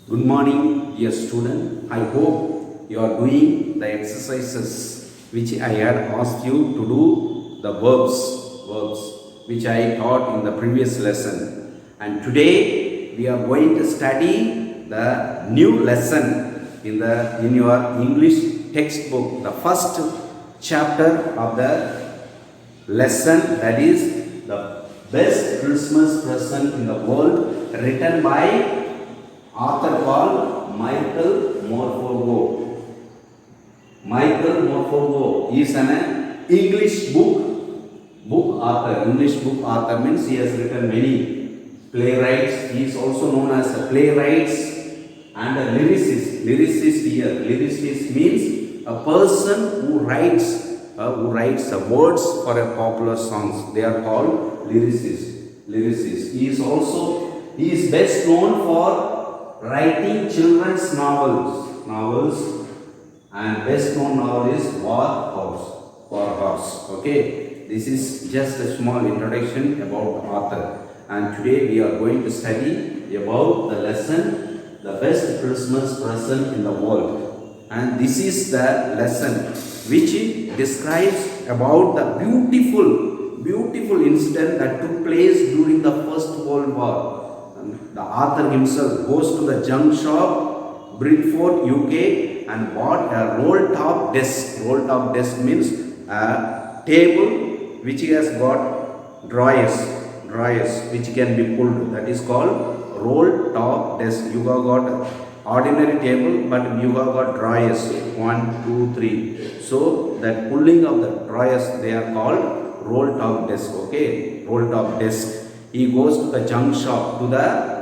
Good morning, dear student. I hope you are doing the exercises which I had asked you to do, the verbs which I taught in the previous lesson. And today we are going to study the new lesson in your English textbook, the first chapter of the lesson, that is the best Christmas present in the world, written by author called Michael Morpurgo. Michael Morpurgo is an English book author. English book author means he has written many playwrights. He is also known as a playwright and a lyricist. Lyricist means a person who writes words for a popular songs. They are called lyricist. He is best known for writing children's novels, and best known novel is War Horse. Okay, this is just a small introduction about the author, and today we are going to study about the lesson, the best Christmas present in the world. And this is the lesson which describes about the beautiful incident that took place during the First World War. The author himself goes to the junk shop, Bridgeford, UK, and bought a roll-top desk. Roll-top desk means a table which has got drawers which can be pulled. That is called roll-top desk. You have got ordinary table, but you have got drawers. 1, 2, 3. So that pulling of the drawers, they are called roll-top desk. Okay, roll-top desk. He goes to the junk shop, to the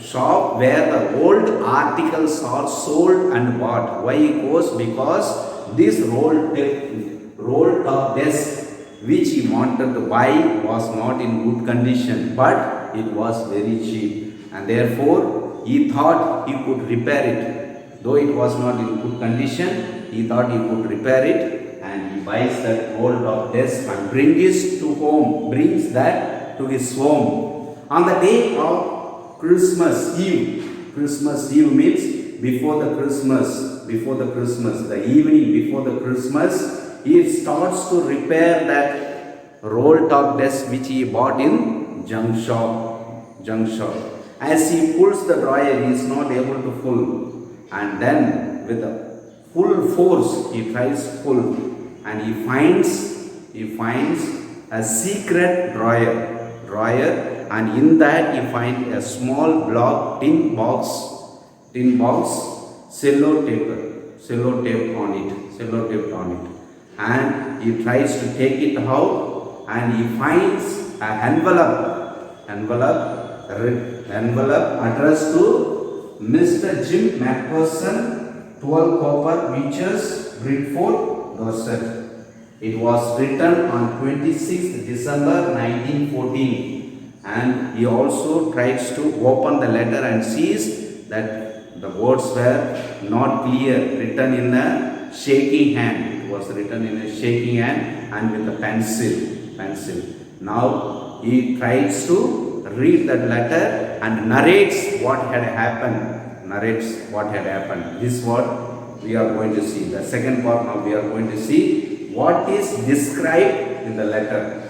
shop where the old articles are sold and bought. Why he goes? Because this roll-top desk which he wanted to buy was not in good condition, but it was very cheap, and therefore he thought he could repair it. Though it was not in good condition, he thought he could repair it, and he buys that roll-top desk and brings that to his home. On the day of Christmas Eve means before the Christmas, the evening before the Christmas, he starts to repair that roll-top desk which he bought in junk shop. As he pulls the drawer, he is not able to pull, and then with a full force he tries to pull, and he finds a secret drawer, and in that he finds a small block tin box, sellotape on it, and he tries to take it out, and he finds an envelope addressed to Mr. Jim Macpherson, 12 Copper Beaches, Bridgeford, Dorset. It was written on 26th December 1914, and he also tries to open the letter and sees that the words were not clear, written in a shaking hand. It was written in a shaking hand and with a pencil. Now he tries to read that letter and narrates what had happened. This is what we are going to see. The second part, now we are going to see what is described in the letter.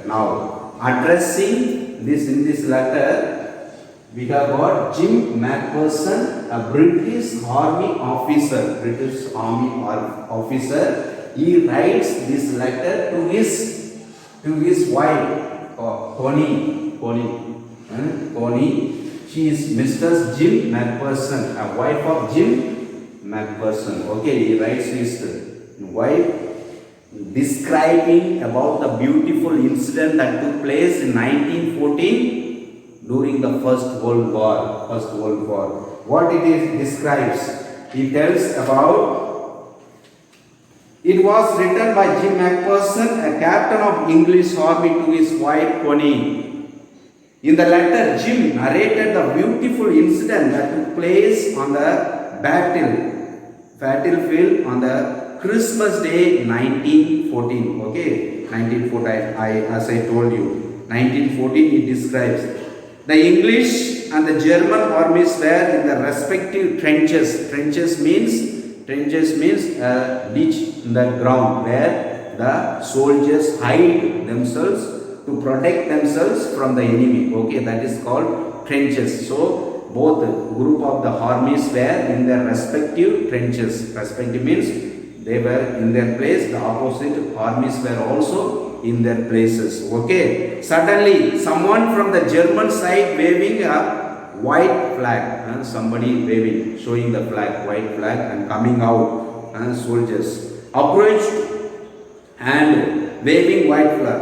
Now, addressing this in this letter, we have got Jim Macpherson, a British Army officer. He writes this letter to his wife, Connie. She is Mr. Jim Macpherson, a wife of Jim Macpherson. Okay, he writes his wife describing about the beautiful incident that took place in 1914 during the First World War. What it describes, he tells about, it was written by Jim Macpherson, a captain of English Army, to his wife Connie. In the letter, Jim narrated the beautiful incident that took place on the battlefield on the Christmas Day 1914. Okay, 1914. As I told you, 1914. It describes The English and the German armies were in the respective trenches. Trenches means a ditch in the ground where the soldiers hide themselves to protect themselves from the enemy. Okay, that is called trenches. So both group of the armies were in their respective trenches. Respective means they were in their place. The opposite armies were also in their places. Okay. Suddenly, someone from the German side waving a white flag. Somebody waving, showing the flag, white flag, and coming out. Soldiers approached and waving white flag,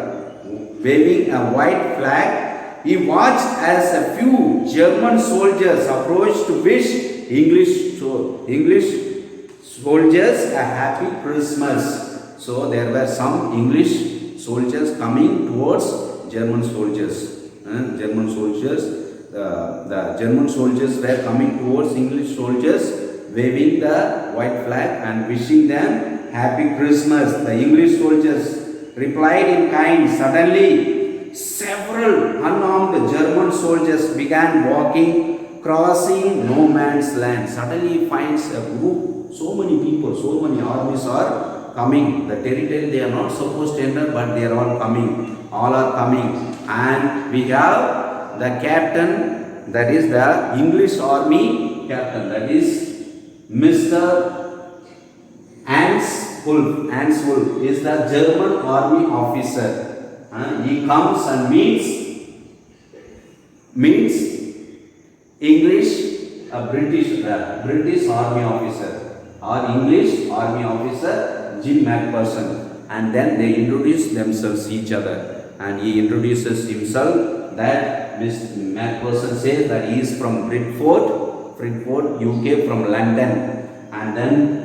waving a white flag. He watched as a few German soldiers approached to wish English soldiers a happy Christmas. So there were some English soldiers coming towards German soldiers. German soldiers, the German soldiers were coming towards English soldiers, waving the white flag and wishing them happy Christmas. The English soldiers replied in kind. Suddenly, several unarmed German soldiers began walking, crossing no man's land. Suddenly, he finds a group, so many people, so many armies are coming. The territory they are not supposed to enter, but they are all coming. All are coming. And we have the captain, that is the English army captain, that is Mr. Hans-Wolf. Hans-Wolf is the German army officer. He comes and meets English, British army officer or English army officer Jim Macpherson, and then they introduce themselves each other, and he introduces himself that Mr. Macpherson says that he is from Bridgeford, UK, from London, and then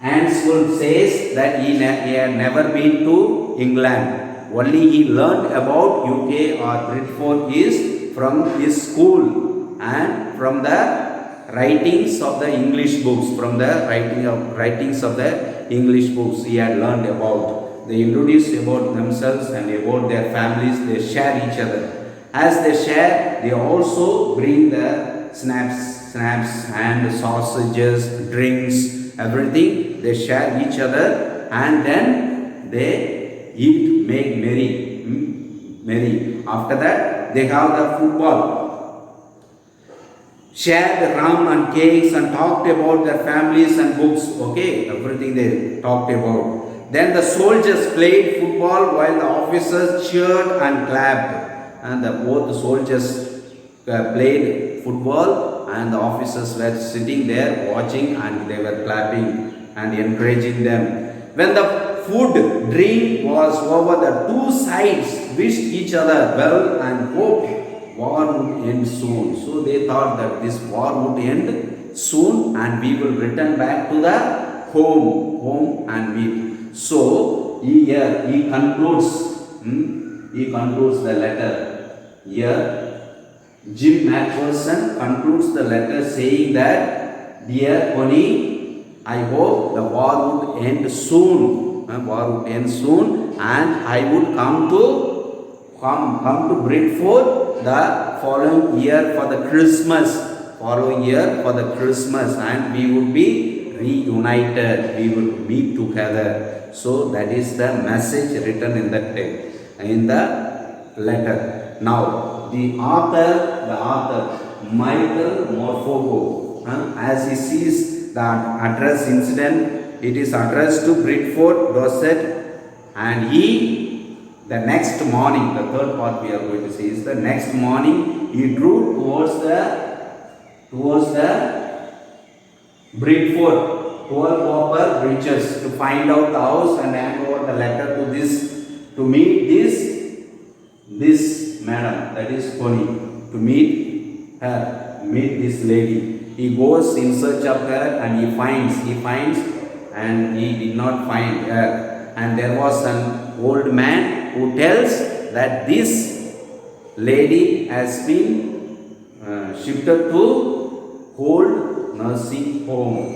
Hans-Wolf says that he had never been to England. Only he learned about UK or Bridgeford is from his school and from the writings of the English books. From the writings of the English books he had learned about. They introduce about themselves and about their families. They share each other. As they share, they also bring the snacks and sausages, drinks, everything. They share each other and then they eat, make merry. After that, they have the football, shared rum and cakes and talked about their families and books. Okay, everything they talked about. Then the soldiers played football while the officers cheered and clapped. And both the soldiers played football and the officers were sitting there watching and they were clapping and encouraging them. When the food, drink was over, the two sides wished each other well and hoped war would end soon. So they thought that this war would end soon and we will return back to the home and meet. So he concludes the letter. Here Jim Macpherson concludes the letter saying that, dear Connie, I hope the war would end soon. And I would come to Bridgeford the following year for the Christmas, and we would be reunited. We would meet together. So that is the message written in the letter. Now the author Michael Morphogo, as he sees that address incident, it is addressed to Bridgeford, Dorset, and the next morning, the third part we are going to see is the next morning, he drew towards the Bridgeford 12 copper bridges to find out the house and hand over the letter to meet this madam, that is Connie, to meet this lady. He goes in search of her and he finds and he did not find her. And there was an old man who tells that this lady has been shifted to old nursing home.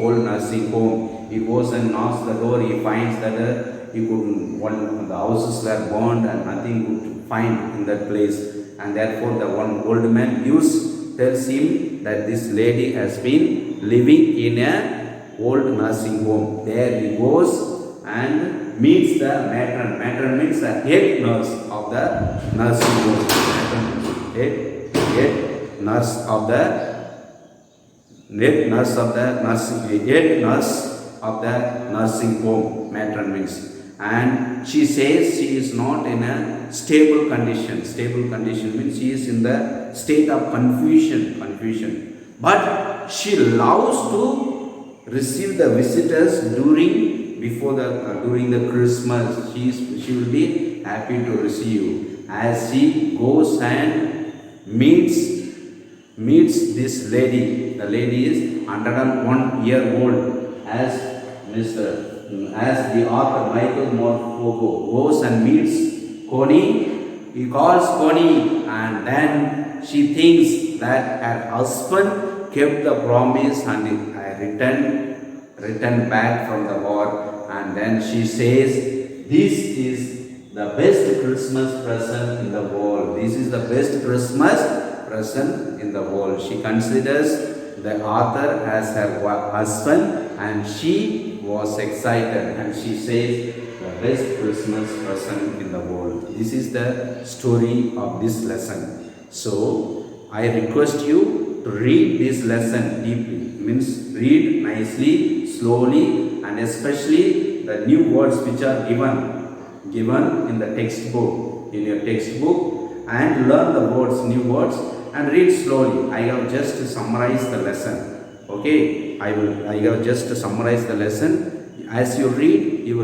He goes and knocks the door. He finds that the houses were burned and nothing could find in that place. and therefore the one old man tells him that this lady has been living in a old nursing home. There he goes and meets the matron. Matron means the head nurse of the nursing home. Matron, head nurse of the head nurse of the nursing home. Matron means. And she says she is not in a stable condition. Stable condition means she is in the state of confusion. But she loves to receive the visitors during the Christmas. She will be happy to receive as she goes and meets this lady. The lady is 101 year old as the author Michael Morfogo goes and meets Connie. He calls Connie, and then she thinks that her husband kept the promise and returned back from the war. And then she says, this is the best Christmas present in the world. This is the best Christmas present in the world. She considers the author as her husband, and she was excited, and she says the best Christmas present in the world. This is the story of this lesson. So I request you to read this lesson deeply. Means read nicely, slowly, and especially the new words which are given in the textbook, in your textbook, and learn the words, new words, and read slowly. I have just summarized the lesson. Okay, I have just summarized the lesson. As you read, you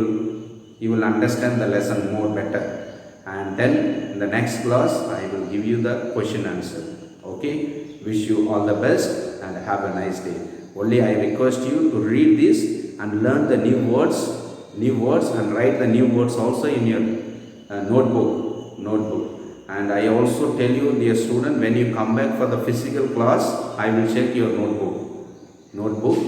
will understand the lesson more better. And then in the next class, I will give you the question answer. Okay, wish you all the best and have a nice day. Only I request you to read this and learn the new words, and write the new words also in your notebook. And I also tell you, dear student, when you come back for the physical class, I will check your notebook.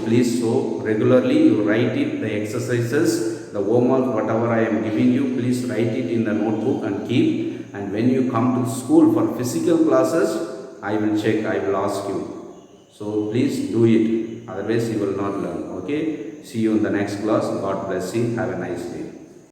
Please, so regularly you write it, the exercises, the homework, whatever I am giving you, please write it in the notebook and keep. And when you come to school for physical classes, I will check, I will ask you. So please do it, otherwise you will not learn. Okay, see you in the next class. God bless you. Have a nice day.